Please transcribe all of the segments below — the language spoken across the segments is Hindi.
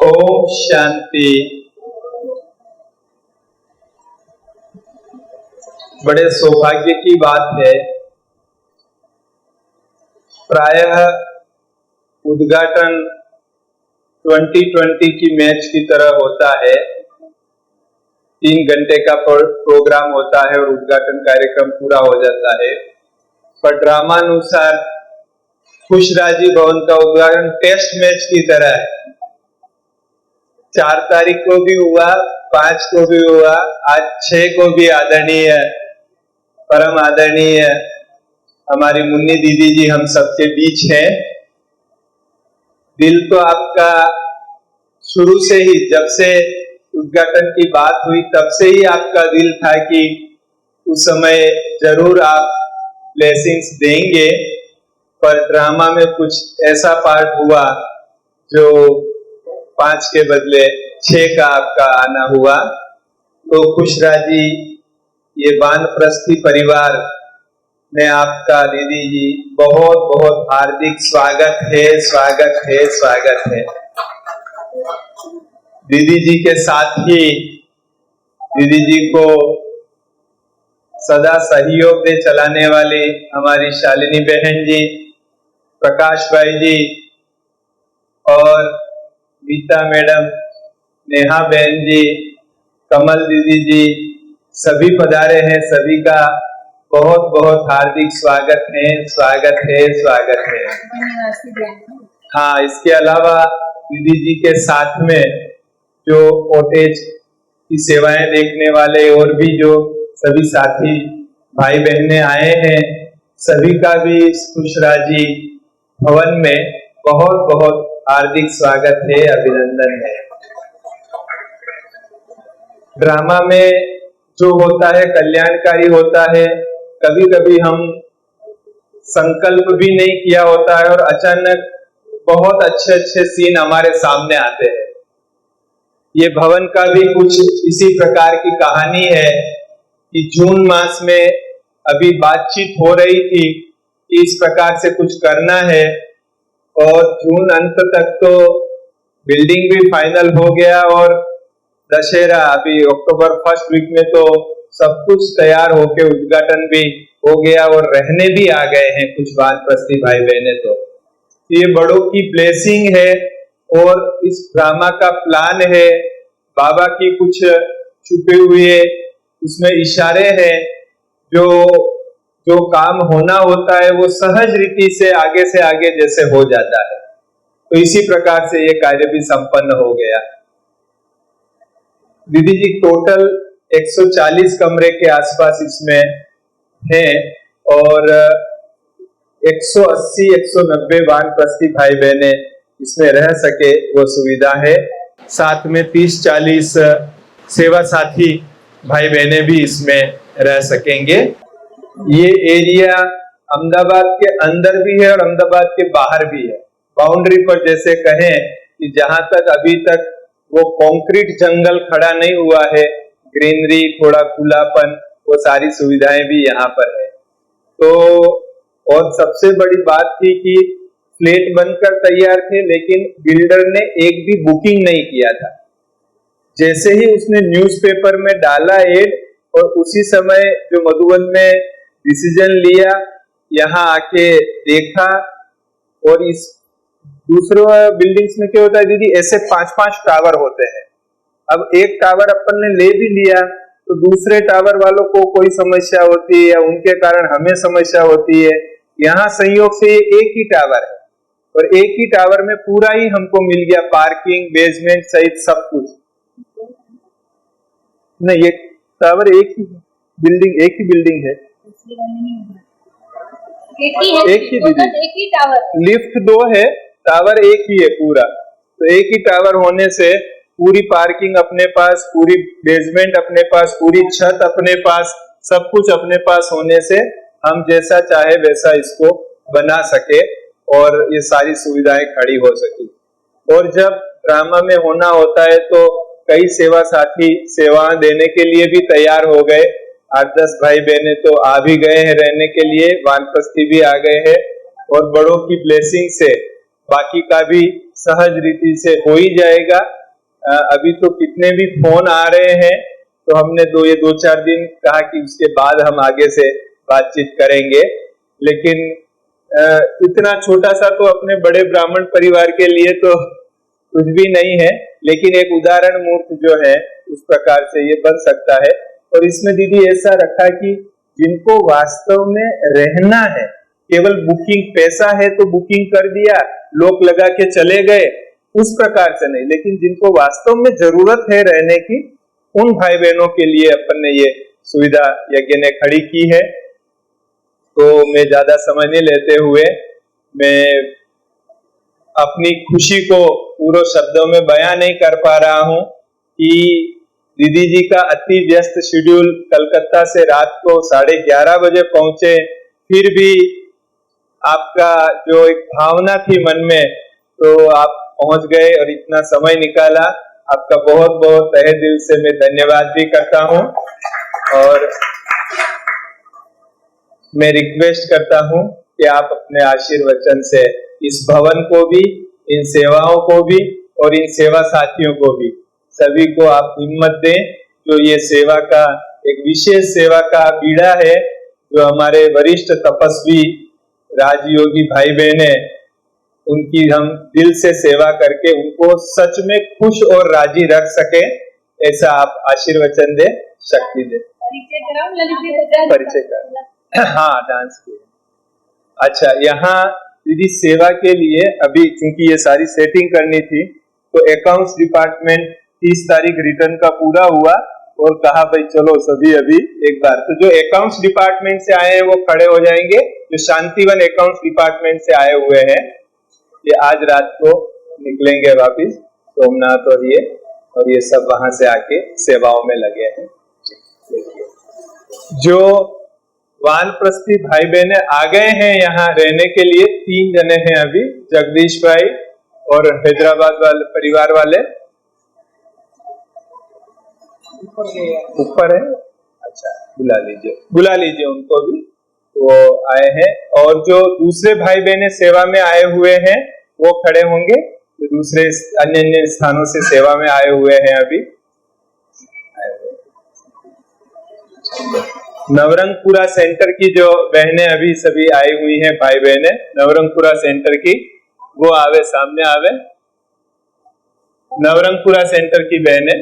ओम शांति। बड़े सौभाग्य की बात है, प्रायः उद्घाटन 2020 की मैच की तरह होता है। 3 घंटे का प्रोग्राम होता है और उद्घाटन कार्यक्रम पूरा हो जाता है। पर ड्रामानुसार खुशराजी भवन का उद्घाटन टेस्ट मैच की तरह है। 4 तारीख को भी हुआ, 5 को भी हुआ, आज 6 को भी आदरणीय परम आदरणीय हमारी मुन्नी दीदी जी हम सबके बीच हैं। दिल तो आपका शुरू से ही, जब से उद्घाटन की बात हुई तब से ही आपका दिल था कि उस समय जरूर आप ब्लेसिंग्स देंगे, पर ड्रामा में कुछ ऐसा पार्ट हुआ जो 5 के बदले 6 का आपका आना हुआ। तो खुशराजी ये वानप्रस्थी परिवार में आपका दीदी जी बहुत बहुत हार्दिक स्वागत है, स्वागत है, स्वागत है। दीदी जी के साथ ही दीदी जी को सदा सहयोग दे चलाने वाली हमारी शालिनी बहन जी, प्रकाश भाई जी और मीता मैडम, नेहा बहन जी, कमल दीदी जी सभी पधारे हैं। सभी का बहुत बहुत हार्दिक स्वागत है, स्वागत है, स्वागत है। हाँ, इसके अलावा दीदी जी के साथ में जो ओटेज की सेवाएं देखने वाले और भी जो सभी साथी भाई बहने आए हैं, सभी का भी खुशराजी भवन में बहुत बहुत हार्दिक स्वागत है, अभिनंदन है। ड्रामा में जो होता है कल्याणकारी होता है। कभी कभी हम संकल्प भी नहीं किया होता है और अचानक बहुत अच्छे अच्छे सीन हमारे सामने आते हैं। ये भवन का भी कुछ इसी प्रकार की कहानी है कि जून मास में अभी बातचीत हो रही थी कि इस प्रकार से कुछ करना है और जून अंत तक तो बिल्डिंग भी फाइनल हो गया और दशहरा अभी अक्टूबर 1 वीक में तो सब कुछ तैयार होके उद्घाटन भी हो गया और रहने भी आ गए हैं कुछ वानप्रस्थी भाई बहने। तो ये बड़ों की ब्लेसिंग है और इस ड्रामा का प्लान है, बाबा की कुछ छुपे हुए उसमें इशारे हैं। जो काम होना होता है वो सहज रीति से आगे जैसे हो जाता है। तो इसी प्रकार से ये कार्य भी संपन्न हो गया। दीदी जी टोटल 140 कमरे के आसपास इसमें हैं और 180-190 वानप्रस्थी भाई बहने इसमें रह सके वो सुविधा है। साथ में 30-40 सेवा साथी भाई बहने भी इसमें रह सकेंगे। ये एरिया अहमदाबाद के अंदर भी है और अहमदाबाद के बाहर भी है। बाउंड्री पर जैसे कहें कि जहां तक अभी तक वो कंक्रीट जंगल खड़ा नहीं हुआ है, ग्रीनरी, थोड़ा खुलापन, वो सारी सुविधाएं भी यहाँ पर है। तो और सबसे बड़ी बात थी कि फ्लैट बनकर तैयार थे लेकिन बिल्डर ने एक भी बुकिंग नहीं किया था। जैसे ही उसने न्यूज़पेपर में डाला एड और उसी समय जो मधुबन में डिसीजन लिया, यहाँ आके देखा। और इस दूसरे बिल्डिंग्स में क्या होता है दीदी, ऐसे 5-5 टावर होते हैं। अब एक टावर अपन ने ले भी लिया तो दूसरे टावर वालों को कोई समस्या होती है या उनके कारण हमें समस्या होती है। यहाँ संयोग से ये एक ही टावर है और एक ही टावर में पूरा ही हमको मिल गया, पार्किंग, बेसमेंट सहित सब कुछ। नहीं, ये टावर एक ही बिल्डिंग है, एक ही दीदी, एक ही टावर, लिफ्ट 2 है, टावर एक ही है पूरा। तो एक ही टावर होने से पूरी पार्किंग अपने पास, पूरी बेसमेंट अपने पास, पूरी छत अपने पास, सब कुछ अपने पास होने से हम जैसा चाहे वैसा इसको बना सके और ये सारी सुविधाएं खड़ी हो सकी। और जब ड्रामा में होना होता है तो कई सेवा साथी सेवाएं देने के लिए भी तैयार हो गए। 8-10 भाई बहने तो आ भी गए हैं रहने के लिए, वानप्रस्थी भी आ गए हैं और बड़ों की ब्लेसिंग से बाकी का भी सहज रीति से हो ही जाएगा। अभी तो कितने भी फोन आ रहे हैं, तो हमने ये 2-4 दिन कहा कि उसके बाद हम आगे से बातचीत करेंगे। लेकिन इतना छोटा सा तो अपने बड़े ब्राह्मण परिवार के लिए तो कुछ भी नहीं है, लेकिन एक उदाहरण मूर्त जो है उस प्रकार से ये बन सकता है। और इसमें दीदी ऐसा रखा कि जिनको वास्तव में रहना है, केवल बुकिंग, पैसा है तो बुकिंग कर दिया, लोग लगा के चले गए, उस प्रकार से नहीं, लेकिन जिनको वास्तव में जरूरत है रहने की, उन भाई बहनों के लिए अपन ने ये सुविधा यज्ञ ने खड़ी की है। तो मैं ज्यादा समय नहीं लेते हुए मैं अपनी खुशी को पूरे शब्दों में बयां नहीं कर पा रहा हूं कि दीदी जी का अति व्यस्त शेड्यूल, कलकत्ता से रात को 11:30 बजे पहुंचे, फिर भी आपका जो एक भावना थी मन में, तो आप पहुंच गए और इतना समय निकाला। आपका बहुत बहुत तहे दिल से मैं धन्यवाद भी करता हूं। और मैं रिक्वेस्ट करता हूं कि आप अपने आशीर्वचन से इस भवन को भी, इन सेवाओं को भी और इन सेवा साथियों को भी, सभी को आप हिम्मत दें। जो ये सेवा का एक विशेष सेवा का बीड़ा है, जो हमारे वरिष्ठ तपस्वी राजयोगी भाई बहन है, उनकी हम दिल से सेवा करके उनको सच में खुश और राजी रख सके, ऐसा आप आशीर्वचन दे, शक्ति दे। परिचय कर, हाँ डांस किया। अच्छा, यहाँ दीदी सेवा के लिए अभी क्योंकि ये सारी सेटिंग करनी थी, तो अकाउंट्स डिपार्टमेंट 30 तारीख रिटर्न का पूरा हुआ और कहा भाई चलो सभी अभी एक बार, तो जो अकाउंट्स डिपार्टमेंट से आए हैं वो खड़े हो जाएंगे। जो शांतिवन अकाउंट्स डिपार्टमेंट से आए हुए हैं, ये आज रात को निकलेंगे वापिस सोमनाथ, और ये सब वहां से आके सेवाओं में लगे हैं। जो वानप्रस्थी भाई बहने आ गए हैं यहाँ रहने के लिए, 3 जने हैं अभी, जगदीश भाई और हैदराबाद वाले परिवार वाले ऊपर है। अच्छा, बुला लीजिए उनको भी, वो आए हैं। और जो दूसरे भाई बहने सेवा में आए हुए हैं वो खड़े होंगे, जो दूसरे अन्य स्थानों से सेवा में आए हुए हैं अभी। नवरंगपुरा सेंटर की जो बहनें अभी सभी आई हुई हैं, भाई बहने नवरंगपुरा सेंटर की, वो आवे, सामने आवे। नवरंगपुरा सेंटर की बहनें,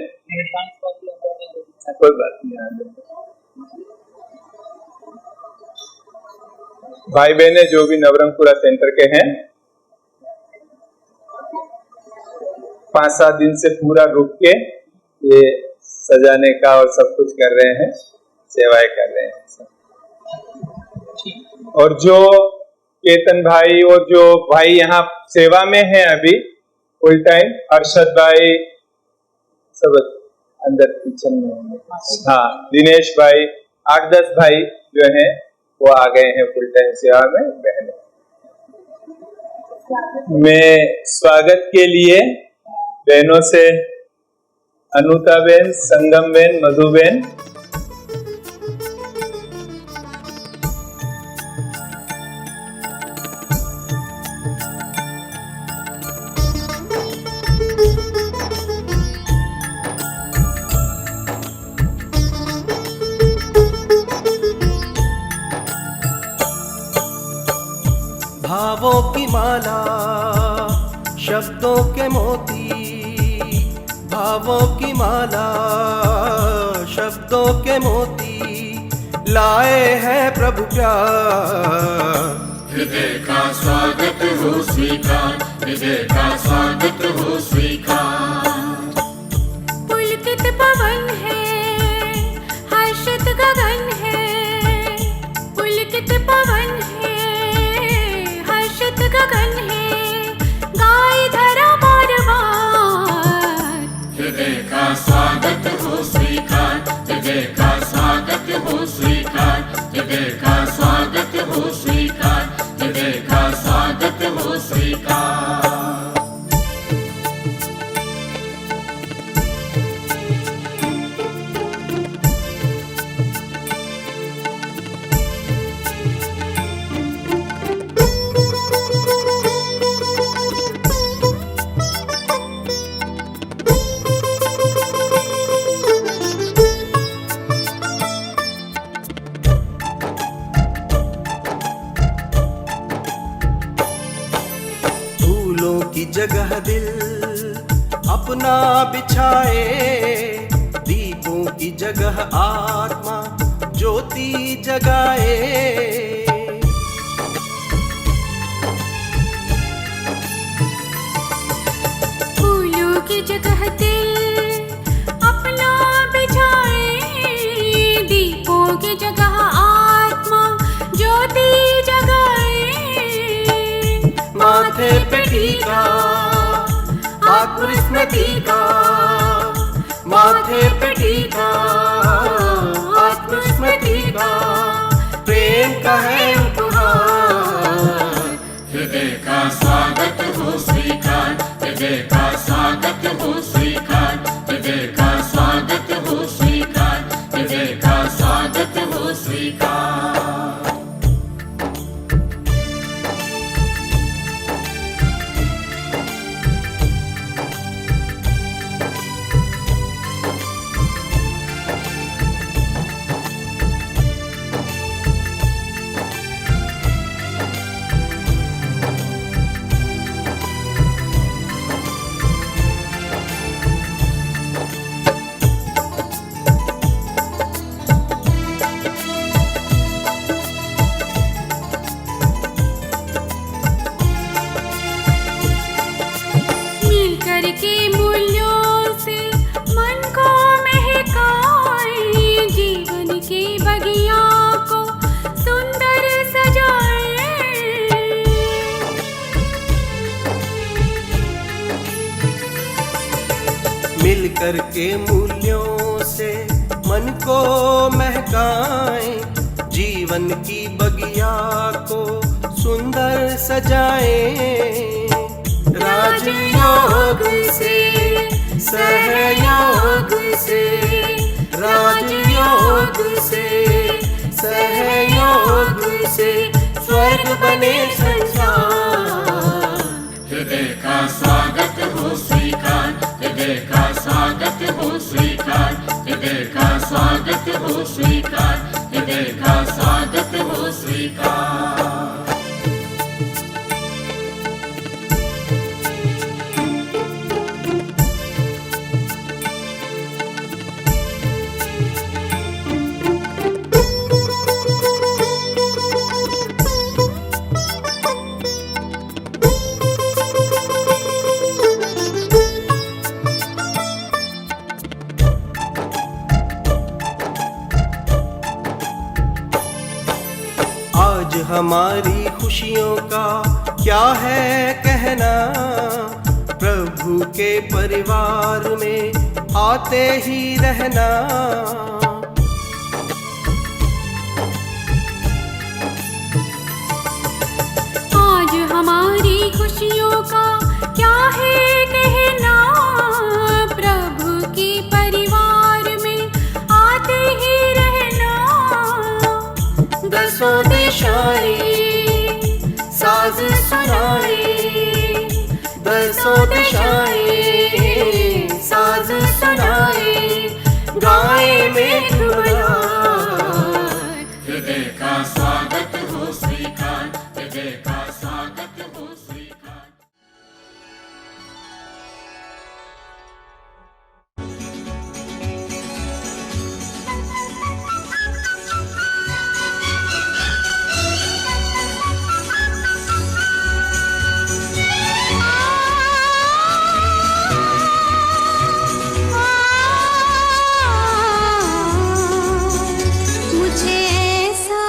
कोई बात नहीं, भाई बहने जो भी नवरंगपुरा सेंटर के हैं, 5-7 दिन से पूरा रुक के ये सजाने का और सब कुछ कर रहे हैं, सेवाएं कर रहे हैं। और जो केतन भाई और जो भाई यहाँ सेवा में हैं अभी फुल टाइम, अरशद भाई सब अंदर किचन में, हाँ दिनेश भाई, 8-10 भाई जो हैं वो आ गए हैं फुल टाइम सेवा में बहन। मैं स्वागत के लिए बहनों से अनुता बहन, संगम बहन, मधु बहन, भावों की माला, शब्दों के मोती, भावों की माला, शब्दों के मोती, लाए हैं प्रभु प्यार। हृदय का स्वागत हो स्वीकार, हृदय का स्वागत हो स्वीकार। पुलकित पवन है, हर्षित गगन है, पुलकित पवन है, हर्षित गगन है, गाय धरा बार बार। हृदय का स्वागत हो स्वीकार, हृदय का स्वागत हो स्वीकार, हृदय का स्वागत हो स्वीकार, हृदय का स्वागत हो स्वीकार। जगह दिल अपना बिछाए, दीपों की जगह आत्मा ज्योति जगाए। फूलों की जगह दिल अपना बिछाए, दीपों की जगह आत्मा ज्योति जगाए। माथे पे टीका आत्मस्मृति का, माथे पे टीका आत्मस्मृति का, प्रेम का है उपहार। हृदय का स्वागत हो स्वीकार, हृदय का स्वागत हो स्वीकार, हृदय का स्वागत हो स्वीकार, हृदय का स्वागत हो स्वीकार। मिलकर के मूल्यों से मन को महकाए, जीवन की बगिया को सुंदर सजाए। मिलकर के मूल्यों से मन को महकाए, जीवन की बगिया को सुंदर सजाए। राजयोग से सहयोग से, राजयोग से सहयोग से, स्वर्ग बने संसार। हृदय का स्वागत हो स्वीकार, हृदय का स्वागत हो स्वीकार, हृदय का स्वागत हो स्वीकार, हृदय का स्वागत हो स्वीकार। आज हमारी खुशियों का क्या है कहना, प्रभु के परिवार में आते ही रहना। आज हमारी खुशियों का क्या है कहना, प्रभु के परिवार में आते ही रहना। दसों दिशाएं साज सुनाए, दसों दिशाएं साज सुनाए, गाए में हृदय का स्वागत हो स्वीकार, हृदय का स्वागत हो स्वीकार। मुझे ऐसा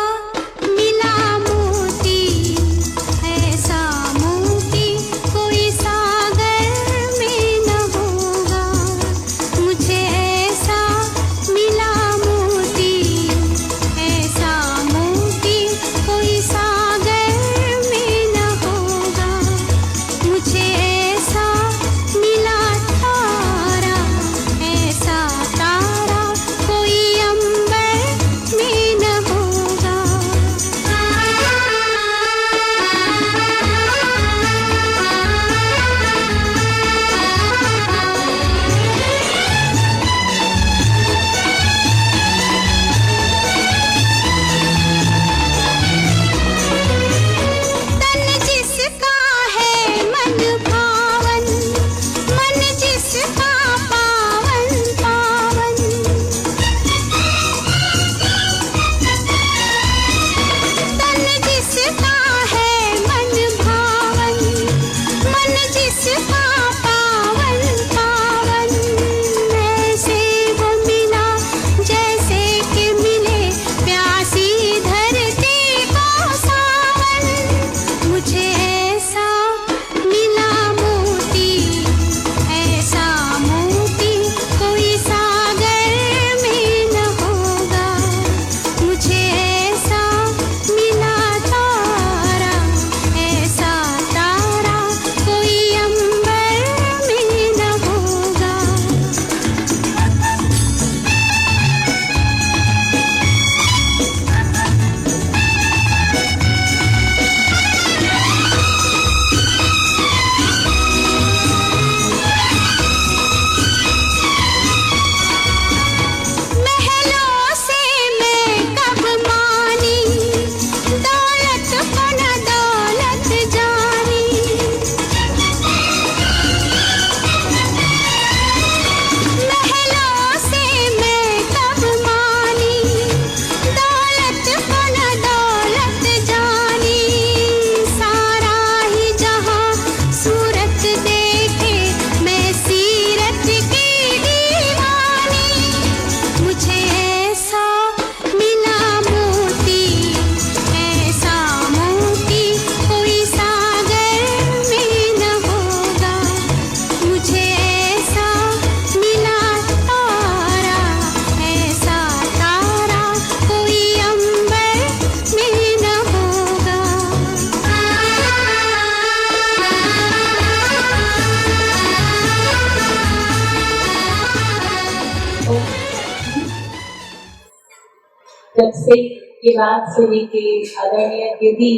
जब से ये बात सुनी कि आदरणीय दीदी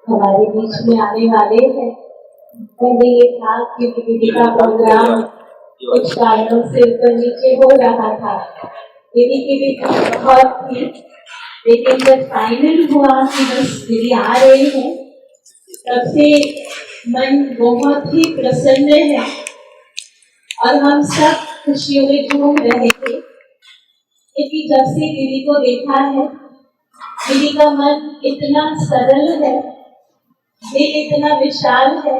हमारे बीच में आने वाले हैं, पहले ये था कि दीदी का प्रोग्राम कुछ कारणों से ऊपर नीचे हो रहा था। दीदी की भी बहुत थी, लेकिन जब फाइनल हुआ कि बस दीदी आ रहे हैं, तब से मन बहुत ही प्रसन्न है और हम सब खुशियों में झूम रहे थे। क्योंकि जब से दीदी को देखा है, दीदी का मन इतना सरल है, दिल इतना विशाल है,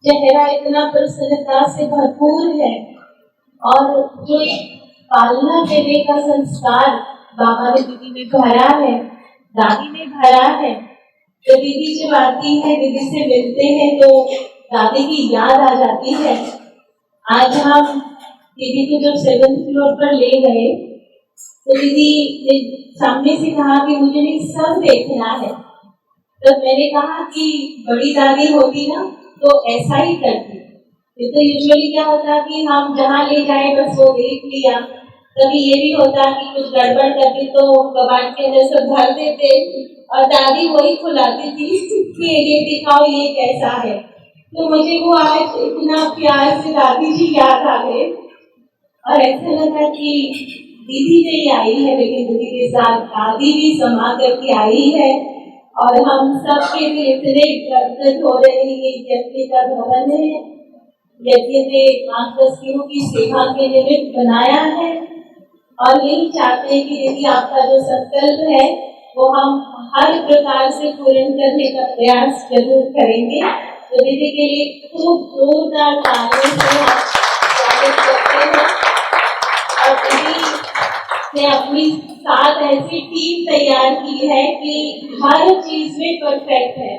चेहरा इतना प्रसन्नता से भरपूर है, और जो एक पालना देने का संस्कार बाबा ने दीदी में भरा है, दादी ने भरा है। तो दीदी जब आती है, दीदी से मिलते हैं तो दादी की याद आ जाती है। आज हम दीदी को जब 7th फ्लोर पर ले गए तो दीदी ने सामने से कहा कि मुझे नहीं सब देखना है। तो मैंने कहा कि बड़ी दादी होती ना तो ऐसा ही करती। तो यूजुअली क्या होता कि हम जहाँ ले जाए बस वो देख लिया। कभी ये भी होता कि कुछ गड़बड़ करती तो कबाड़ के अंदर सब भर देते और दादी वही खुलाती थी कि ये दिखाओ ये कैसा है। तो मुझे वो आज इतना प्यार से दादी जी याद आ गए और ऐसा लगा कि दीदी नहीं आई है, लेकिन दीदी के साथ दादी भी समा करके आई है। और हम सब के भी इतने गदगद हो रहे हैं। ये यज्ञ का भवन है, यज्ञ ने मातृयों की सेवा के निमित्त बनाया है और यही चाहते हैं कि दीदी आपका जो संकल्प है वो हम हर प्रकार से पूर्ण करने का प्रयास जरूर करेंगे। तो दीदी के लिए खूब जोरदार तालियों से हम स्वागत करते हैं। और दीदी ने अपनी साथ ऐसी टीम तैयार की है कि हर चीज में परफेक्ट है।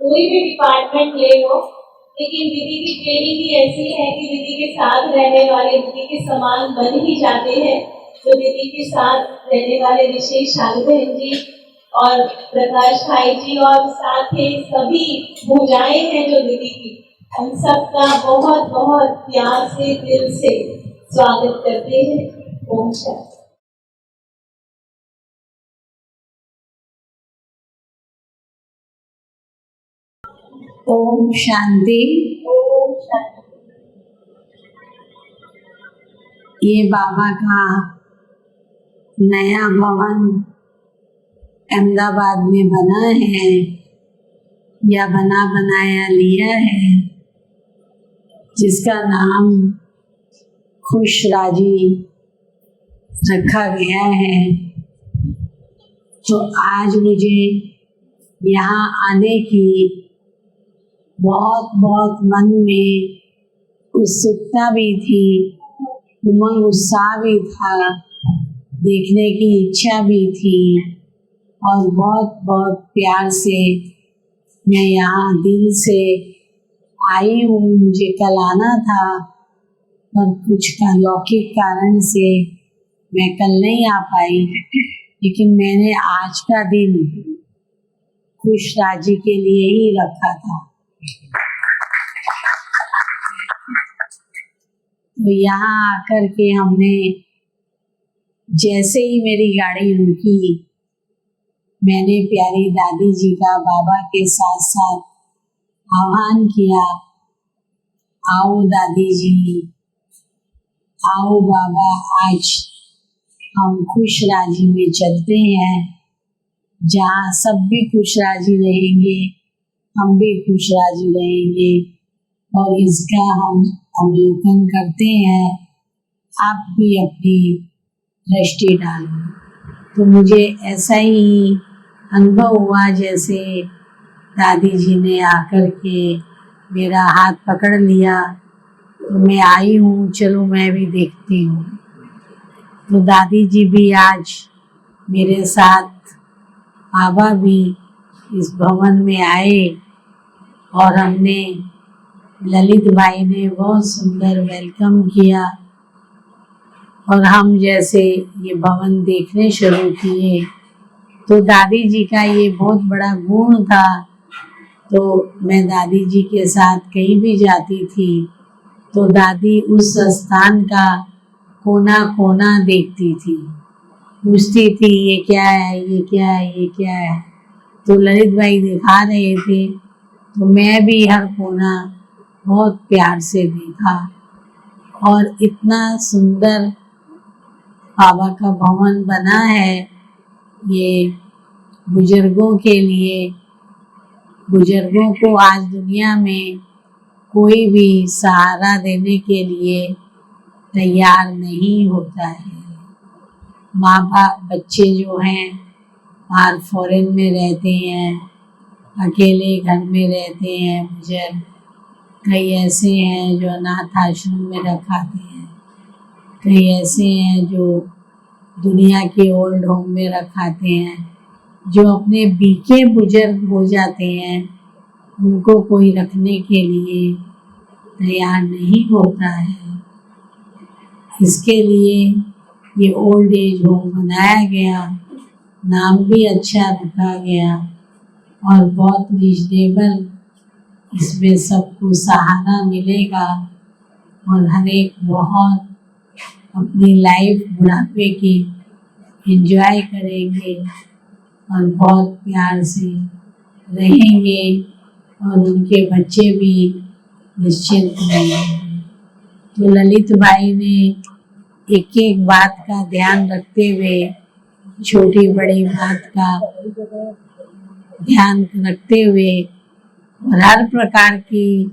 कोई भी डिपार्टमेंट ले लो, लेकिन दीदी की ट्रेनिंग भी ऐसी है कि दीदी के साथ रहने वाले दीदी के समान बन ही जाते हैं। तो दीदी के साथ रहने वाले विशेष शालू बहन जी और प्रकाश भाई जी और साथ ही सभी भुजाएं हैं जो दीदी की, हम सबका बहुत बहुत प्यार से दिल से स्वागत करते हैं। ओम शांति। ओम शांति। ओम शांति। ये बाबा का नया भवन अहमदाबाद में बना है या बना बनाया लिया है, जिसका नाम खुश राजी रखा गया है। तो आज मुझे यहाँ आने की बहुत बहुत मन में उत्सुकता भी थी, उमंग उत्साह भी था, देखने की इच्छा भी थी और बहुत बहुत प्यार से मैं यहाँ दिल से आई हूँ। मुझे कल आना था पर कुछ अलौकिक कारण से मैं कल नहीं आ पाई, लेकिन मैंने आज का दिन खुश राजी के लिए ही रखा था। तो यहाँ आकर के हमने जैसे ही मेरी गाड़ी रुकी, मैंने प्यारी दादी जी का बाबा के साथ साथ आह्वान किया, आओ दादी जी, आओ बाबा, आज हम खुश राजी में चलते हैं, जहाँ सब भी खुश राजी रहेंगे, हम भी खुश राजी रहेंगे और इसका हम अवलोकन करते हैं। आप भी अपनी दृष्टि डालो। तो मुझे ऐसा ही अनुभव हुआ जैसे दादी जी ने आकर के मेरा हाथ पकड़ लिया, तो मैं आई हूँ, चलो मैं भी देखती हूँ। तो दादी जी भी आज मेरे साथ, बाबा भी इस भवन में आए और हमने, ललित भाई ने बहुत सुंदर वेलकम किया और हम जैसे ये भवन देखने शुरू किए तो दादी जी का ये बहुत बड़ा गुण था। तो मैं दादी जी के साथ कहीं भी जाती थी तो दादी उस स्थान का कोना कोना देखती थी। पूछती थी ये क्या है, ये क्या है, ये क्या है। तो ललित भाई दिखा रहे थे तो मैं भी हर कोना बहुत प्यार से देखा। और इतना सुंदर बाबा का भवन बना है ये बुजुर्गों के लिए। बुजुर्गों को आज दुनिया में कोई भी सहारा देने के लिए तैयार नहीं होता है। माँ बाप बच्चे जो हैं बाहर फॉरेन में रहते हैं, अकेले घर में रहते हैं बुजुर्ग। कई ऐसे हैं जो अनाथ आश्रम में रखाते हैं, कई ऐसे हैं जो दुनिया के ओल्ड होम में रखाते हैं। जो अपने बीके बुजुर्ग हो जाते हैं उनको कोई रखने के लिए तैयार नहीं होता है। इसके लिए ये ओल्ड एज होम बनाया गया, नाम भी अच्छा रखा गया और बहुत रिजनेबल इसमें सबको सहारा मिलेगा और हर एक बहुत अपनी लाइफ बुढ़ापे की एंजॉय करेंगे और बहुत प्यार से रहेंगे और उनके बच्चे भी निश्चिंत रहेंगे। तो ललित भाई ने एक एक बात का ध्यान रखते हुए, छोटी बड़ी बात का ध्यान रखते हुए और हर प्रकार की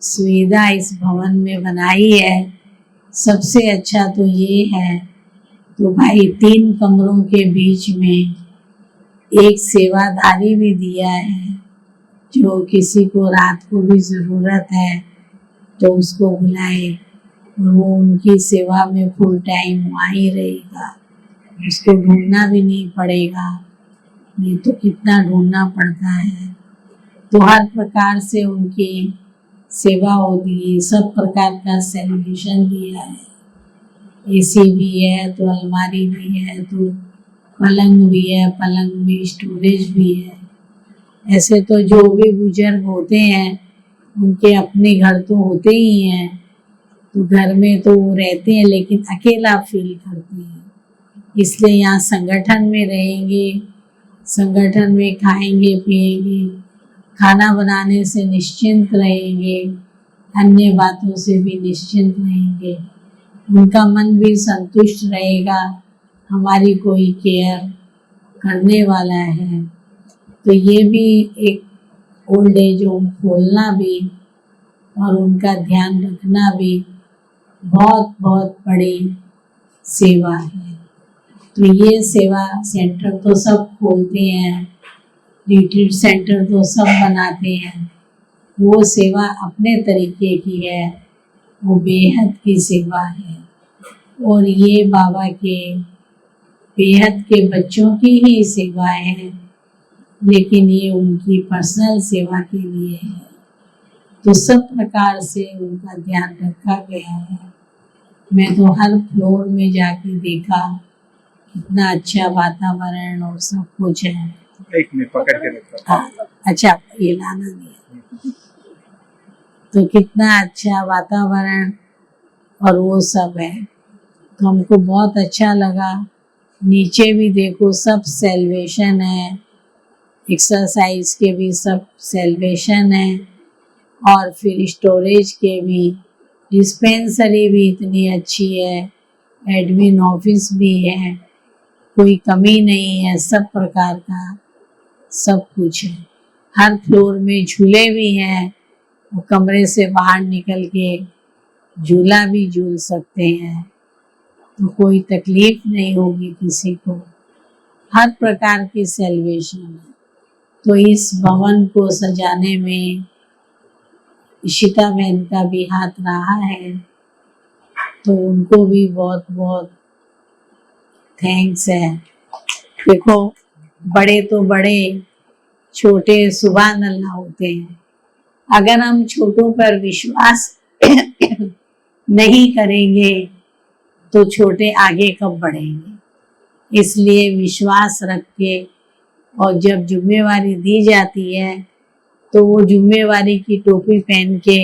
सुविधा इस भवन में बनाई है। सबसे अच्छा तो ये है तो भाई 3 कमरों के बीच में एक सेवाधारी भी दिया है, जो किसी को रात को भी ज़रूरत है तो उसको बुलाए, वो उनकी सेवा में फुल टाइम वहाँ ही रहेगा। उसको ढूंढना भी नहीं पड़ेगा, नहीं तो कितना ढूंढना पड़ता है। तो हर प्रकार से उनकी सेवा होती है, सब प्रकार का सेलिब्रेशन दिया है। एसी भी है तो अलमारी भी है, तो पलंग भी है, पलंग में स्टोरेज भी है। ऐसे तो जो भी बुजुर्ग होते हैं उनके अपने घर तो होते ही हैं, तो घर में तो वो रहते हैं लेकिन अकेला फील करते हैं। इसलिए यहाँ संगठन में रहेंगे, संगठन में खाएंगे पिएंगे, खाना बनाने से निश्चिंत रहेंगे, अन्य बातों से भी निश्चिंत रहेंगे। उनका मन भी संतुष्ट रहेगा, हमारी कोई केयर करने वाला है। तो ये भी एक ओल्ड एज होम खोलना भी और उनका ध्यान रखना भी बहुत बहुत बड़ी सेवा है। तो ये सेवा सेंटर तो सब खोलते हैं, रिट्रीट सेंटर तो सब बनाते हैं, वो सेवा अपने तरीके की है, वो बेहद की सेवा है। और ये बाबा के बेहद के बच्चों की ही सेवा है, लेकिन ये उनकी पर्सनल सेवा के लिए है। तो सब प्रकार से उनका ध्यान रखा गया है। मैं तो हर फ्लोर में जाके देखा, कितना अच्छा वातावरण और सब कुछ है। एक मिनट पकड़ के रखो। अच्छा, ये लाना नहीं। तो कितना अच्छा वातावरण और वो सब है, तो हमको बहुत अच्छा लगा। नीचे भी देखो सब सेलिब्रेशन है, एक्सरसाइज के भी सब सेलिब्रेशन है, और फिर स्टोरेज के भी, डिस्पेंसरी भी इतनी अच्छी है, एडमिन ऑफिस भी है, कोई कमी नहीं है, सब प्रकार का सब कुछ है। हर फ्लोर में झूले भी हैं, वो कमरे से बाहर निकल के झूला भी झूल सकते हैं, तो कोई तकलीफ नहीं होगी किसी को। हर प्रकार की सेलिब्रेशन है। तो इस भवन को सजाने में इशिता बहन का भी हाथ रहा है, तो उनको भी बहुत बहुत थैंक्स है। देखो, बड़े तो बड़े, छोटे सुभान अल्लाह होते हैं। अगर हम छोटों पर विश्वास नहीं करेंगे तो छोटे आगे कब बढ़ेंगे। इसलिए विश्वास रख के, और जब जिम्मेवारी दी जाती है तो वो जिम्मेवारी की टोपी पहन के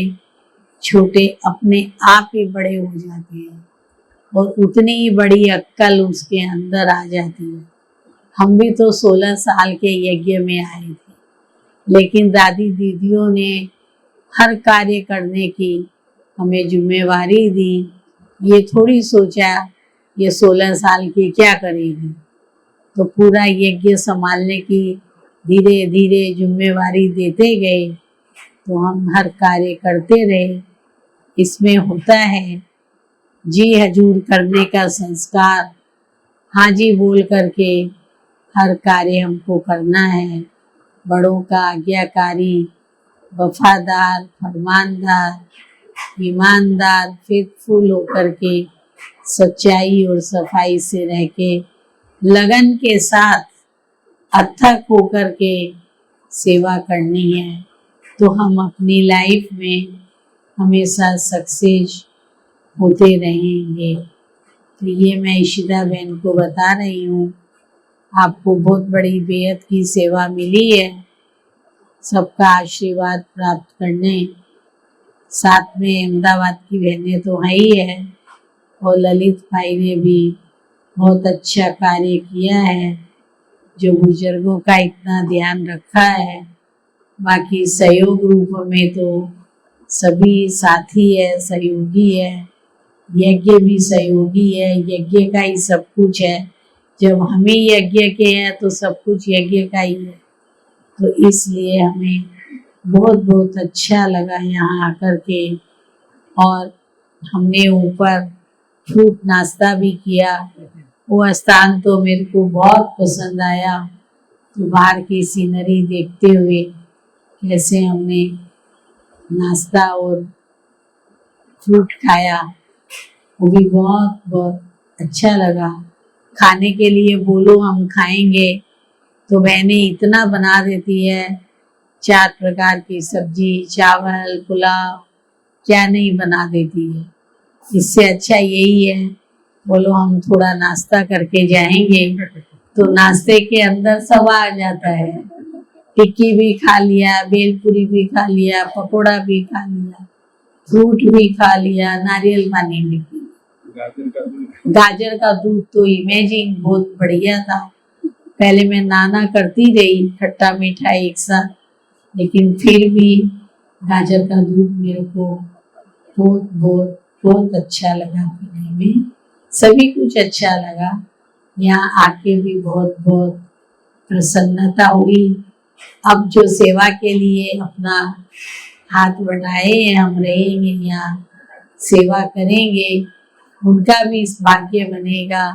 छोटे अपने आप ही बड़े हो जाते हैं। और उतनी ही बड़ी अक्कल उसके अंदर आ जाती है। हम भी तो 16 साल के यज्ञ में आए थे, लेकिन दादी दीदियों ने हर कार्य करने की हमें जिम्मेवारी दी। ये थोड़ी सोचा ये 16 साल की क्या करेगी, तो पूरा यज्ञ संभालने की धीरे धीरे जिम्मेवारी देते गए, तो हम हर कार्य करते रहे। इसमें होता है जी हजूर करने का संस्कार, हाँ जी बोल करके हर कार्य हमको करना है। बड़ों का आज्ञाकारी, वफादार, फरमानदार, ईमानदार, फेथफुल होकर के सच्चाई और सफाई से रह के लगन के साथ अथक होकर के सेवा करनी है, तो हम अपनी लाइफ में हमेशा सक्सेस होते रहेंगे। तो ये मैं इशिता बहन को बता रही हूँ। आपको बहुत बड़ी बेहद की सेवा मिली है, सबका आशीर्वाद प्राप्त करने। साथ में अहमदाबाद की बहनें तो है ही है, और ललित भाई ने भी बहुत अच्छा कार्य किया है, जो बुजुर्गों का इतना ध्यान रखा है। बाकी सहयोग रूप में तो सभी साथी है, सहयोगी है, यज्ञ भी सहयोगी है, यज्ञ का ही सब कुछ है। जब हम ही यज्ञ के हैं तो सब कुछ यज्ञ का ही है। तो इसलिए हमें बहुत बहुत अच्छा लगा यहाँ आकर के, और हमने ऊपर फ्रूट नाश्ता भी किया। वो स्थान तो मेरे को बहुत पसंद आया। तो बाहर की सीनरी देखते हुए कैसे हमने नाश्ता और फ्रूट खाया, वो भी बहुत बहुत अच्छा लगा। खाने के लिए बोलो हम खाएंगे तो बहनें इतना बना देती है, 4 प्रकार की सब्जी, चावल, पुलाव, क्या नहीं बना देती है। इससे अच्छा यही है बोलो हम थोड़ा नाश्ता करके जाएंगे, तो नाश्ते के अंदर सब आ जाता है। टिक्की भी खा लिया, भेलपूरी भी खा लिया, पकोड़ा भी खा लिया, फ्रूट भी खा लिया, नारियल पानी भी पी लिया। गाजर का दूध तो इमेजिन बहुत बढ़िया था। पहले मैं नाना करती रही खट्टा मीठा एक साथ, लेकिन फिर भी गाजर का दूध मेरे को बहुत बहुत बहुत अच्छा लगा पीने में। सभी कुछ अच्छा लगा। यहाँ आके भी बहुत बहुत प्रसन्नता हुई। अब जो सेवा के लिए अपना हाथ बढ़ाए हैं, हम रहेंगे यहाँ, सेवा करेंगे, उनका भी इस भाग्य बनेगा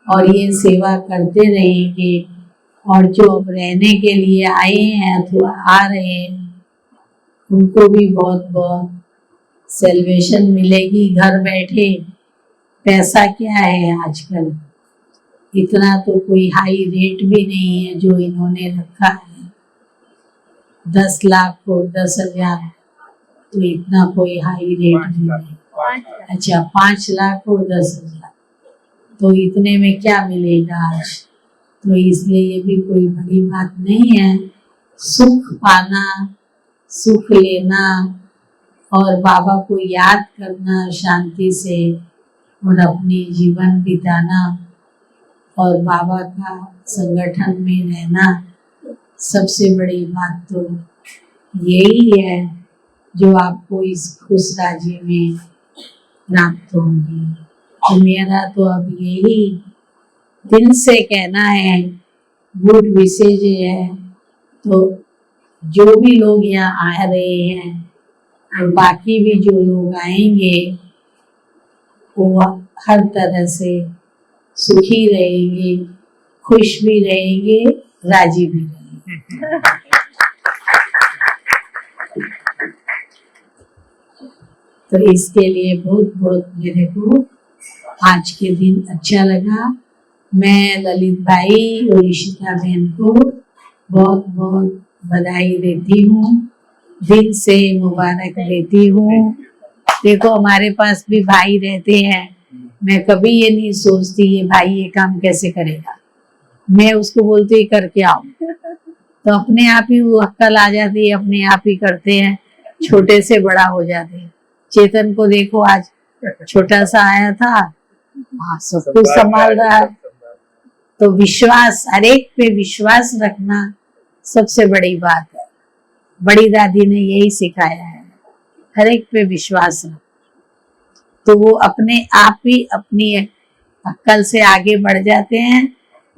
और ये सेवा करते रहेंगे। और जो अब रहने के लिए आए हैं अथवा आ रहे हैं, उनको भी बहुत बहुत सेलिब्रेशन मिलेगी घर बैठे। पैसा क्या है आजकल, इतना तो कोई हाई रेट भी नहीं है जो इन्होंने रखा है। 10 लाख और 10,000 तो इतना कोई हाई रेट भी नहीं। अच्छा 5 लाख और 10,000 तो इतने में क्या मिलेगा आज। तो इसलिए ये भी कोई बड़ी बात नहीं है। सुख पाना, सुख लेना और बाबा को याद करना शांति से और अपनी जीवन बिताना और बाबा का संगठन में रहना, सबसे बड़ी बात तो यही है जो आपको इस खुश राज्य में प्राप्त होगी। तो मेरा तो अब यही दिल से कहना है, गुड विशेष है। तो जो भी लोग यहाँ आ रहे हैं और बाकी भी जो लोग आएंगे, वो हर तरह से सुखी रहेंगे, खुश भी रहेंगे, राजी भी रहेंगे। तो इसके लिए बहुत बहुत मेरे को आज के दिन अच्छा लगा। मैं ललित भाई और इशिता बहन को बहुत बहुत बधाई देती हूँ, दिल से मुबारक देती हूँ। देखो हमारे पास भी भाई रहते हैं, मैं कभी ये नहीं सोचती ये भाई ये काम कैसे करेगा, मैं उसको बोलती करके आओ, तो अपने आप ही वो अक्ल आ जाती है, अपने आप ही करते हैं, छोटे से बड़ा हो जाते हैं। चेतन को देखो आज छोटा सा आया था हाँ, सब कुछ संभाल रहा है। तो विश्वास, हर एक पे विश्वास रखना सबसे बड़ी बात है। बड़ी दादी ने यही सिखाया है, हर एक पे विश्वास रख, तो वो अपने आप ही अपनी अक्ल से आगे बढ़ जाते हैं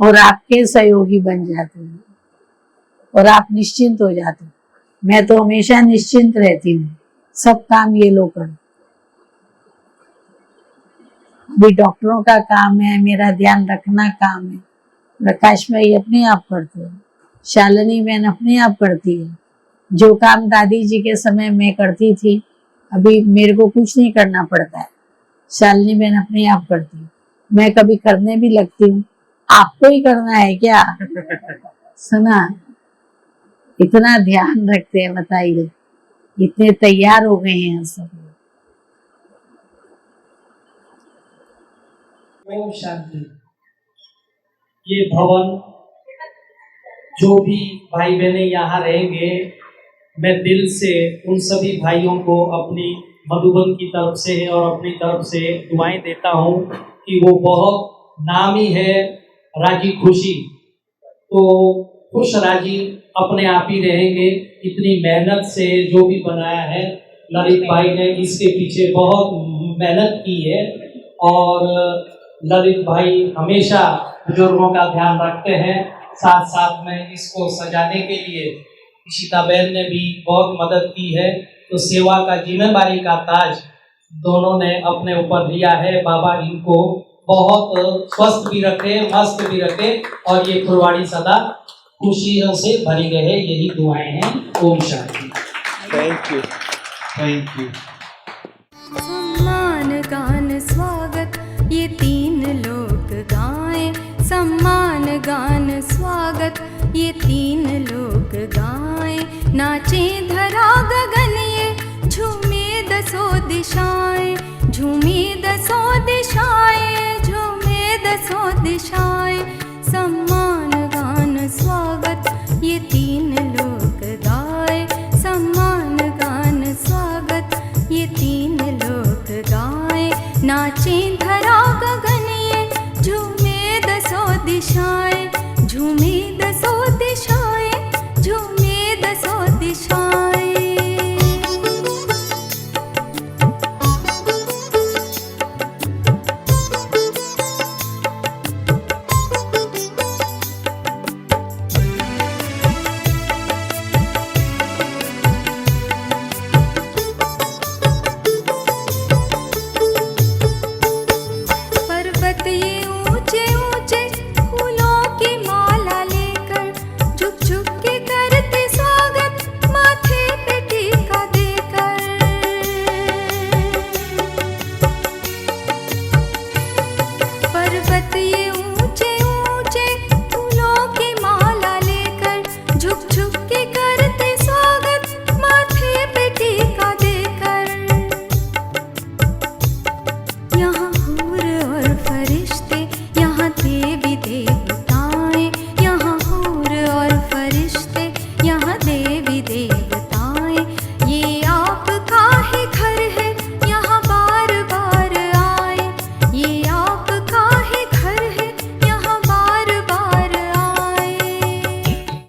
और आपके सहयोगी बन जाते हैं और आप निश्चिंत हो जाते हैं। मैं तो हमेशा निश्चिंत रहती हूँ, सब काम ये लोग कर। अभी डॉक्टरों का काम है, मेरा ध्यान रखना काम है। प्रकाश भाई अपने आप करते हैं, शालिनी बहन अपने आप करती है। जो काम दादी जी के समय में करती थी, अभी मेरे को कुछ नहीं करना पड़ता है, शालिनी बहन अपने आप करती है। मैं कभी करने भी लगती हूँ, आपको ही करना है क्या? सुना, इतना ध्यान रखते हैं, बताइए, इतने तैयार हो गए हैं सब। ओम शांति। ये भवन, जो भी भाई बहने यहाँ रहेंगे, मैं दिल से उन सभी भाइयों को अपनी मधुबन की तरफ से और अपनी तरफ से दुआएं देता हूँ कि वो बहुत नामी है राजी खुशी, तो खुश राजी अपने आप ही रहेंगे। इतनी मेहनत से जो भी बनाया है, ललित भाई ने इसके पीछे बहुत मेहनत की है और ललित भाई हमेशा बुजुर्गों का ध्यान रखते हैं। साथ साथ में इसको सजाने के लिए इशिता बहन ने भी बहुत मदद की है। तो सेवा का जिम्मेदारी का ताज दोनों ने अपने ऊपर लिया है। बाबा इनको बहुत स्वस्थ भी रखे, मस्त भी रखे और ये फुलवाड़ी सदा खुशियों से भरी रहे, यही दुआएं हैं। ओम शांति। Thank you, thank you. सम्मान गान स्वागत ये तीन लोग गाएं, सम्मान गान स्वागत ये तीन लोग गाएं। नाचे धरा गगन ये झूमे दसों दिशाएं, झूमे दसों दिशाएं, झूमे दसों दिशाएं। सम्मान गान स्वागत ये तीन लोग गाए, सम्मान गान स्वागत ये तीन लोग गाए। नाचे धरा गगन ये झूमे दसों दिशाएं, झूमे दसों दिशाएं, झूमे दसों दिशाएं। पर्वत ये ऊंचे ऊंचे फूलों की माला लेकर झुक झुक के करते स्वागत, माथे पे टीका देकर। पर्वत ये ऊंचे ऊंचे फूलों की माला लेकर झुक झुक के करते स्वागत, माथे पे टीका देकर। यहाँ हूर और फरिश्ते, यहाँ देवी देवताएं, यहाँ हूर और फरिश्ते।